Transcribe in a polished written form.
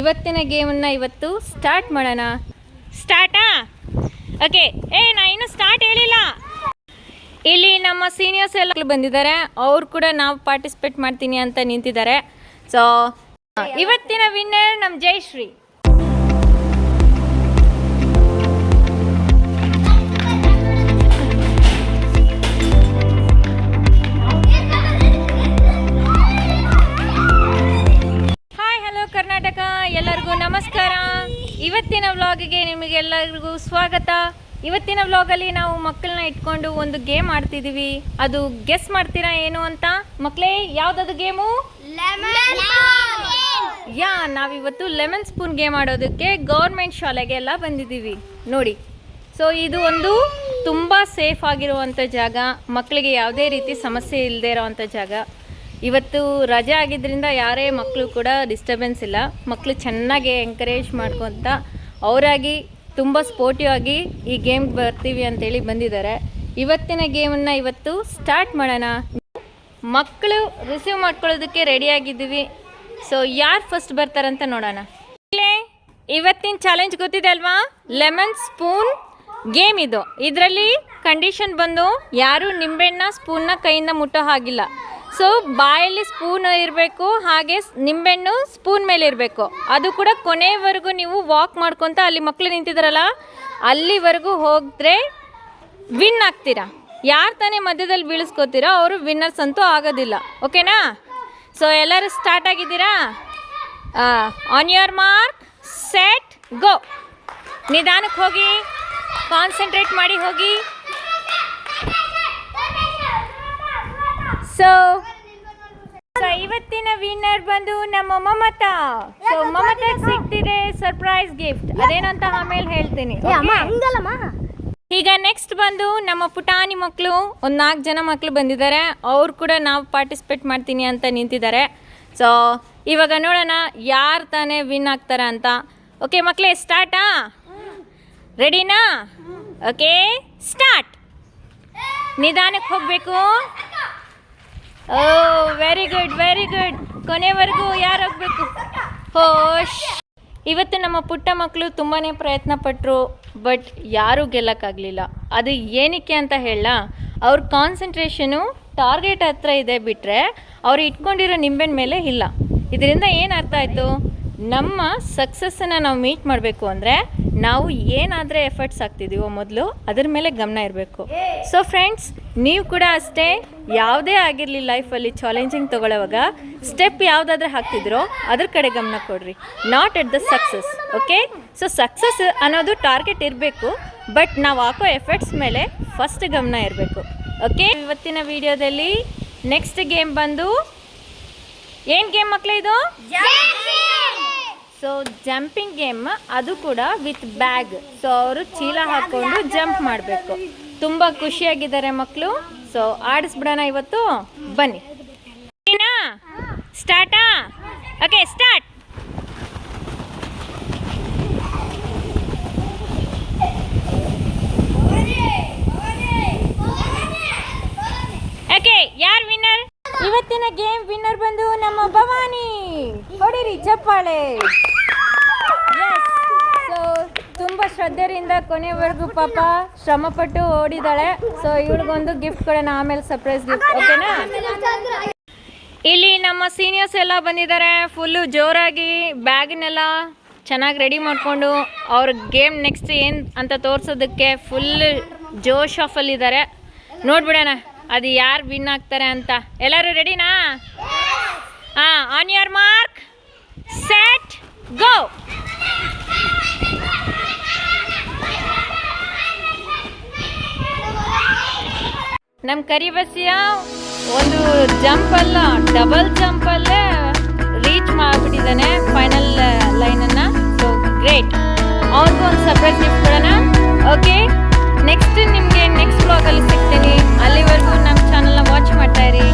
ಇವತ್ತಿನ ಗೇಮನ್ನು ಇವತ್ತು ಸ್ಟಾರ್ಟ್ ಮಾಡೋಣ. ಸ್ಟಾರ್ಟಾ? ಓಕೆ. ನಾ ಇನ್ನು ಸ್ಟಾರ್ಟ್ ಹೇಳಿಲ್ಲ. ಇಲ್ಲಿ ನಮ್ಮ ಸೀನಿಯರ್ಸ್ ಎಲ್ಲ ಬಂದಿದ್ದಾರೆ. ಅವ್ರು ಕೂಡ ನಾವು ಪಾರ್ಟಿಸಿಪೇಟ್ ಮಾಡ್ತೀನಿ ಅಂತ ನಿಂತಿದ್ದಾರೆ. ಸೊ ಇವತ್ತಿನ ವಿನ್ನರ್ ನಮ್ಮ ಜಯಶ್ರೀ. ಕರ್ನಾಟಕ ಎಲ್ಲರಿಗೂ ನಮಸ್ಕಾರ. ಇವತ್ತಿನ ವ್ಲಾಗಿಗೆ ನಿಮಗೆಲ್ಲರಿಗೂ ಸ್ವಾಗತ. ಇವತ್ತಿನ ವ್ಲಾಗಲ್ಲಿ ನಾವು ಮಕ್ಕಳನ್ನ ಇಟ್ಕೊಂಡು ಒಂದು ಗೇಮ್ ಆಡ್ತಿದ್ದೀವಿ. ಅದು ಗೆಸ್ ಮಾಡ್ತೀರಾ ಏನು ಅಂತ? ಮಕ್ಕಳೇ, ಯಾವುದದು ಗೇಮು? ನಾವಿವತ್ತು ಲೆಮನ್ ಸ್ಪೂನ್ ಗೇಮ್ ಆಡೋದಕ್ಕೆ ಗೌರ್ಮೆಂಟ್ ಶಾಲೆಗೆಲ್ಲ ಬಂದಿದ್ದೀವಿ ನೋಡಿ. ಸೊ ಇದು ಒಂದು ತುಂಬ ಸೇಫ್ ಆಗಿರುವಂಥ ಜಾಗ, ಮಕ್ಕಳಿಗೆ ಯಾವುದೇ ರೀತಿ ಸಮಸ್ಯೆ ಇಲ್ಲದೆ ಇರೋವಂಥ ಜಾಗ. ಇವತ್ತು ರಜೆ ಆಗಿದ್ದರಿಂದ ಯಾರೇ ಮಕ್ಕಳು ಕೂಡ ಡಿಸ್ಟರ್ಬೆನ್ಸ್ ಇಲ್ಲ. ಮಕ್ಕಳು ಚೆನ್ನಾಗಿ ಎಂಕರೇಜ್ ಮಾಡ್ಕೊತ ಅವರಾಗಿ ತುಂಬ ಸ್ಪೋರ್ಟಿವ್ ಆಗಿ ಈ ಗೇಮ್ಗೆ ಬರ್ತೀವಿ ಅಂತೇಳಿ ಬಂದಿದ್ದಾರೆ. ಇವತ್ತಿನ ಗೇಮನ್ನು ಇವತ್ತು ಸ್ಟಾರ್ಟ್ ಮಾಡೋಣ. ಮಕ್ಕಳು ರಿಸೀವ್ ಮಾಡ್ಕೊಳ್ಳೋದಕ್ಕೆ ರೆಡಿಯಾಗಿದ್ದೀವಿ. ಸೊ ಯಾರು ಫಸ್ಟ್ ಬರ್ತಾರಂತ ನೋಡೋಣ. ಇವತ್ತಿನ ಚಾಲೆಂಜ್ ಗೊತ್ತಿದೆ ಅಲ್ವಾ? ಲೆಮನ್ ಸ್ಪೂನ್ ಗೇಮ್ ಇದು. ಇದರಲ್ಲಿ ಕಂಡೀಷನ್ ಬಂದು ಯಾರು ನಿಂಬೆಹಣ್ಣ ಸ್ಪೂನ್ನ ಕೈಯಿಂದ ಮುಟ್ಟೋ ಹಾಗಿಲ್ಲ. ಸೊ ಬಾಯಲ್ಲಿ ಸ್ಪೂನ್ ಇರಬೇಕು, ಹಾಗೆ ನಿಂಬೆಹಣ್ಣು ಸ್ಪೂನ್ ಮೇಲೆ ಇರಬೇಕು. ಅದು ಕೂಡ ಕೊನೆವರೆಗೂ ನೀವು ವಾಕ್ ಮಾಡ್ಕೊತ ಅಲ್ಲಿ ಮಕ್ಕಳು ನಿಂತಿದ್ದಾರಲ್ಲ ಅಲ್ಲಿವರೆಗೂ ಹೋದರೆ ವಿನ್ ಆಗ್ತೀರಾ. ಯಾರು ತಾನೇ ಮಧ್ಯದಲ್ಲಿ ಬೀಳಿಸ್ಕೋತೀರೋ ಅವರು ವಿನ್ನರ್ಸ್ ಅಂತೂ ಆಗೋದಿಲ್ಲ. ಓಕೆನಾ? ಸೊ ಎಲ್ಲರೂ ಸ್ಟಾರ್ಟ್ ಆಗಿದ್ದೀರಾ? ಆನ್ ಯುವರ್ ಮಾರ್ಕ್, ಸೆಟ್, ಗೋ. ನಿಧಾನಕ್ಕೆ ಹೋಗಿ, ಕಾನ್ಸಂಟ್ರೇಟ್ ಮಾಡಿ ಹೋಗಿ. ಸೊ ಇವತ್ತಿನ ವಿನ್ನರ್ ಬಂದು ನಮ್ಮ ಮಮತಾ. ಸೊ ಮಮತಾ ಸಿಗ್ತಿದೆ ಸರ್ಪ್ರೈಸ್ ಗಿಫ್ಟ್. ಅದೇನಂತ ಆಮೇಲೆ ಹೇಳ್ತೀನಿ. ಈಗ ನೆಕ್ಸ್ಟ್ ಬಂದು ನಮ್ಮ ಪುಟಾಣಿ ಮಕ್ಕಳು, ಒಂದು 4 ಜನ ಮಕ್ಕಳು ಬಂದಿದ್ದಾರೆ. ಅವ್ರು ಕೂಡ ನಾವು ಪಾರ್ಟಿಸಿಪೇಟ್ ಮಾಡ್ತೀನಿ ಅಂತ ನಿಂತಿದ್ದಾರೆ. ಸೊ ಇವಾಗ ನೋಡೋಣ ಯಾರು ತಾನೇ ವಿನ್ ಆಗ್ತಾರೆ ಅಂತ. ಓಕೆ ಮಕ್ಕಳೇ, ಸ್ಟಾರ್ಟಾ? ರೆಡಿನಾ? Okay start. ನಿಧಾನಕ್ಕೆ ಹೋಗಬೇಕು. Very good, very good. ಕೊನೆವರೆಗೂ ಯಾರು ಹೋಗ್ಬೇಕು? ಹೋಶ್. ಇವತ್ತು ನಮ್ಮ ಪುಟ್ಟ ಮಕ್ಕಳು ತುಂಬಾ ಪ್ರಯತ್ನ ಪಟ್ಟರು, ಬಟ್ ಯಾರೂ ಗೆಲ್ಲಕ್ಕಾಗಲಿಲ್ಲ. ಅದು ಏನಕ್ಕೆ ಅಂತ ಹೇಳ, ಅವ್ರ ಕಾನ್ಸಂಟ್ರೇಷನು ಟಾರ್ಗೆಟ್ ಹತ್ರ ಇದೆ, ಬಿಟ್ಟರೆ ಅವ್ರು ಇಟ್ಕೊಂಡಿರೋ ನಿಂಬೆನ ಮೇಲೆ ಇಲ್ಲ. ಇದರಿಂದ ಏನು ಅರ್ಥ ಆಯಿತು? ನಮ್ಮ ಸಕ್ಸಸ್ಸನ್ನು ನಾವು ಮೀಟ್ ಮಾಡಬೇಕು ಅಂದರೆ ನಾವು ಏನಾದರೆ ಎಫರ್ಟ್ಸ್ ಹಾಕ್ತಿದ್ದೀವೋ ಮೊದಲು ಅದ್ರ ಮೇಲೆ ಗಮನ ಇರಬೇಕು. ಸೊ ಫ್ರೆಂಡ್ಸ್, ನೀವು ಕೂಡ ಅಷ್ಟೇ, ಯಾವುದೇ ಆಗಿರಲಿ ಲೈಫಲ್ಲಿ ಚಾಲೆಂಜಿಂಗ್ ತೊಗೊಳ್ಳೋವಾಗ ಸ್ಟೆಪ್ ಯಾವುದಾದ್ರೂ ಹಾಕ್ತಿದ್ರೋ ಅದ್ರ ಕಡೆ ಗಮನ ಕೊಡ್ರಿ, not at the success. Okay? So success ಅನ್ನೋದು ಟಾರ್ಗೆಟ್ ಇರಬೇಕು, ಬಟ್ ನಾವು ಹಾಕೋ ಎಫರ್ಟ್ಸ್ ಮೇಲೆ ಫಸ್ಟ್ ಗಮನ ಇರಬೇಕು. ಓಕೆ? ಇವತ್ತಿನ ವಿಡಿಯೋದಲ್ಲಿ ನೆಕ್ಸ್ಟ್ ಗೇಮ್ ಬಂದು ಏನು ಗೇಮ್ ಮಕ್ಕಳೇ ಇದು? ಸೊ ಜಂಪಿಂಗ್ ಗೇಮ್, ಅದು ಕೂಡ ವಿತ್ ಬ್ಯಾಗ್. ಸೊ ಅವರು ಚೀಲ ಹಾಕ್ಕೊಂಡು ಜಂಪ್ ಮಾಡಬೇಕು. ತುಂಬ ಖುಷಿಯಾಗಿದ್ದಾರೆ ಮಕ್ಕಳು. ಸೊ ಆಡಿಸ್ಬಿಡೋಣ ಇವತ್ತು, ಬನ್ನಿ. ಸ್ಟಾರ್ಟಾ? Okay start. ಓಕೆ, ಯಾರು ವಿನ್ನರ್? ಇವತ್ತಿನ ಗೇಮ್ ವಿನ್ನರ್ ಬಂದು ನಮ್ಮ ಭವಾನಿ. ಹೊಡಿರಿ ಚಪ್ಪಾಳೆ. ಸೊ ತುಂಬ ಶ್ರದ್ಧೆಯಿಂದ ಕೊನೆವರೆಗೂ ಪಾಪ ಶ್ರಮಪಟ್ಟು ಓಡಿದಾಳೆ. ಸೊ ಇವಳಿಗೊಂದು ಗಿಫ್ಟ್ ಕೊಡೋಣ, ಆಮೇಲೆ ಸರ್ಪ್ರೈಸ್ ಗಿಫ್ಟ್. ಓಕೆನಾ? ಇಲ್ಲಿ ನಮ್ಮ ಸೀನಿಯರ್ಸ್ ಎಲ್ಲ ಬಂದಿದ್ದಾರೆ. ಫುಲ್ಲು ಜೋರಾಗಿ ಬ್ಯಾಗನ್ನೆಲ್ಲ ಚೆನ್ನಾಗಿ ರೆಡಿ ಮಾಡಿಕೊಂಡು ಅವ್ರ ಗೇಮ್ ನೆಕ್ಸ್ಟ್ ಏನು ಅಂತ ತೋರಿಸೋದಕ್ಕೆ ಫುಲ್ ಜೋಶ್ ಆಫಲ್ಲಿದ್ದಾರೆ. ನೋಡ್ಬಿಡೋಣ ಅದು ಯಾರು ವಿನ್ ಆಗ್ತಾರೆ ಅಂತ. ಎಲ್ಲರೂ ರೆಡಿನಾ? On your mark, set, go. ನಮ್ಮ ಕರಿಬಸ್ಸಿಯ ಒಂದು ಜಂಪಲ್ಲ, ಡಬಲ್ ಜಂಪಲ್ಲೇ ರೀಚ್ ಮಾಡಿಬಿಟ್ಟಿದ್ದಾನೆ ಫೈನಲ್ ಲೈನನ್ನು. So great. ಅವ್ರಿಗೂ ಒಂದು ಸರ್ಪ್ರೈಸ್ ಗಿಫ್ಟ್ ಕೊಡೋಣ. ಓಕೆ, ನೆಕ್ಸ್ಟ್ ನಿಮಗೆ ನೆಕ್ಸ್ಟ್ ವ್ಲಾಗಲ್ಲಿ ಸಿಗ್ತೀನಿ. ಅಲ್ಲಿವರೆಗೂ ನಮ್ಮ ಚಾನಲ್ನ ವಾಚ್ ಮಾಡ್ತಾ ಇರಿ.